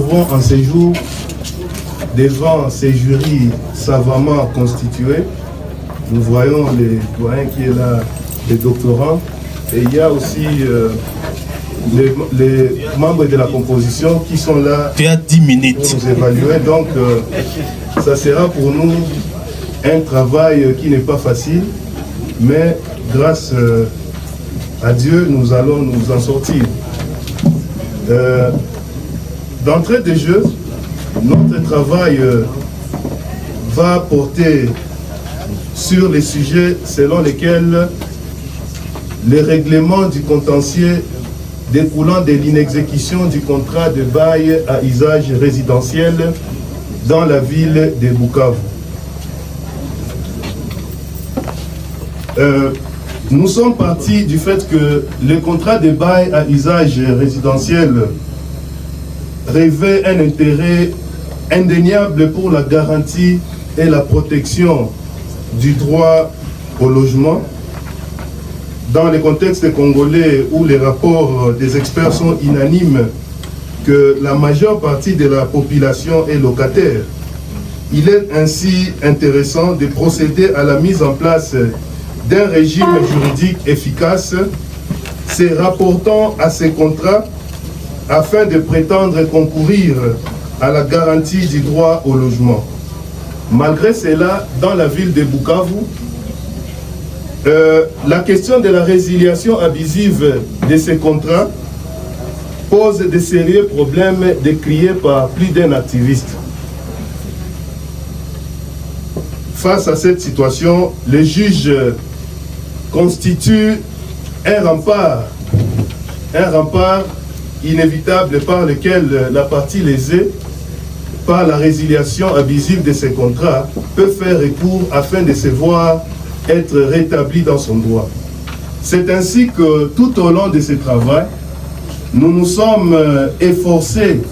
En ces jours, devant ces jurys savamment constitués, nous voyons les doyens qui est là, les doctorants, et il y a aussi les membres de la composition qui sont là. Tu as 10 minutes pour nous évaluer. Donc, ça sera pour nous un travail qui n'est pas facile, mais grâce à Dieu, nous allons nous en sortir. D'entrée de jeu, notre travail va porter sur les sujets selon lesquels les règlements du contentieux découlant de l'inexécution du contrat de bail à usage résidentiel dans la ville de Bukavu. Nous sommes partis du fait que le contrat de bail à usage résidentiel revêt un intérêt indéniable pour la garantie et la protection du droit au logement. Dans le contexte congolais où les rapports des experts sont unanimes que la majeure partie de la population est locataire, il est ainsi intéressant de procéder à la mise en place d'un régime juridique efficace se rapportant à ces contrats afin de prétendre concourir à la garantie du droit au logement. Malgré cela, dans la ville de Bukavu, la question de la résiliation abusive de ces contrats pose de sérieux problèmes décriés par plus d'un activiste. Face à cette situation, le juge constitue un rempart inévitable par lequel la partie lésée par la résiliation abusive de ces contrats peut faire recours afin de se voir être rétabli dans son droit. C'est ainsi que tout au long de ce travail, nous nous sommes efforcés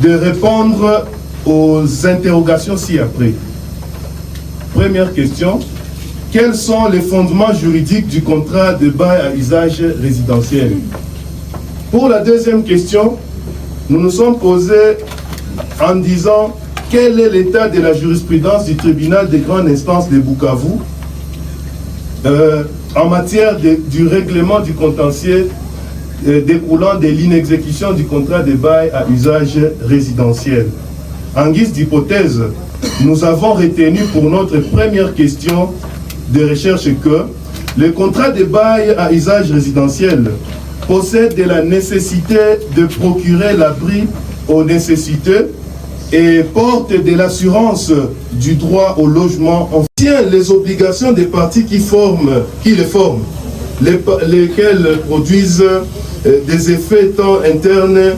de répondre aux interrogations ci-après. Première question, quels sont les fondements juridiques du contrat de bail à usage résidentiel? Pour la deuxième question, nous nous sommes posés en disant quel est l'état de la jurisprudence du tribunal de grande instance de Bukavu en matière du règlement du contentieux découlant de l'inexécution du contrat de bail à usage résidentiel. En guise d'hypothèse, nous avons retenu pour notre première question de recherche que le contrat de bail à usage résidentiel possède de la nécessité de procurer l'abri aux nécessiteux et porte de l'assurance du droit au logement. On tient les obligations des parties qui le forment, lesquelles produisent des effets tant internes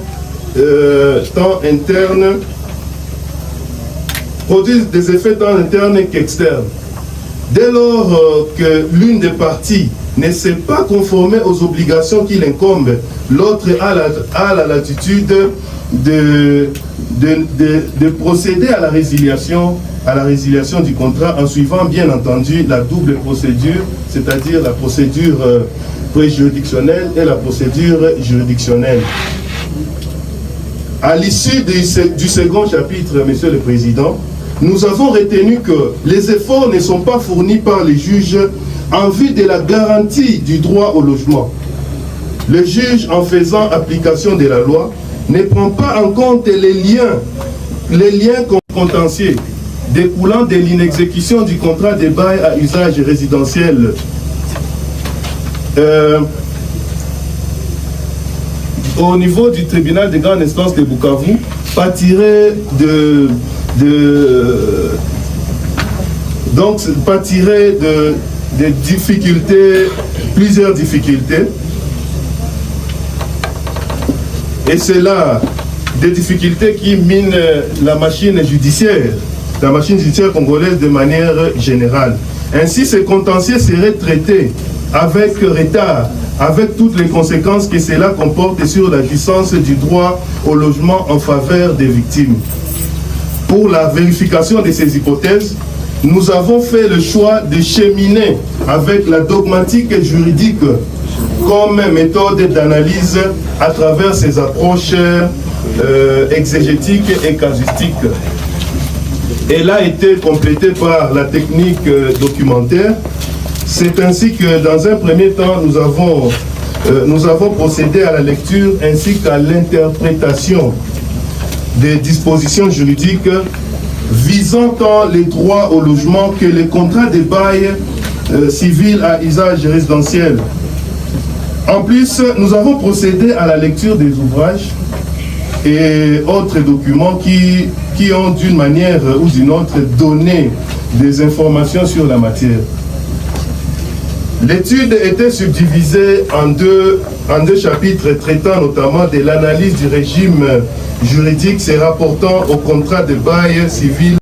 qu'externes. Dès lors que l'une des parties ne s'est pas conformée aux obligations qui l'incombent, l'autre a la latitude de procéder à la résiliation du contrat en suivant bien entendu la double procédure, c'est-à-dire la procédure préjuridictionnelle et la procédure juridictionnelle. À l'issue du second chapitre, Monsieur le Président, nous avons retenu que les efforts ne sont pas fournis par les juges en vue de la garantie du droit au logement. Le juge, en faisant application de la loi, ne prend pas en compte les liens contentieux découlant de l'inexécution du contrat de bail à usage résidentiel. Au niveau du tribunal de grande instance de Bukavu, pâtirait de difficultés, plusieurs difficultés. Et c'est là des difficultés qui minent la machine judiciaire congolaise de manière générale. Ainsi, ces contentieux seraient traités avec retard, avec toutes les conséquences que cela comporte sur la jouissance du droit au logement en faveur des victimes. Pour la vérification de ces hypothèses, nous avons fait le choix de cheminer avec la dogmatique juridique comme méthode d'analyse à travers ces approches exégétique et casuistique. Elle a été complétée par la technique documentaire. C'est ainsi que dans un premier temps, nous avons procédé à la lecture ainsi qu'à l'interprétation des dispositions juridiques visant tant les droits au logement que les contrats de bail civil à usage résidentiel. En plus, nous avons procédé à la lecture des ouvrages et autres documents qui ont d'une manière ou d'une autre donné des informations sur la matière. L'étude était subdivisée en deux chapitres traitant notamment de l'analyse du régime juridique se rapportant au contrat de bail civil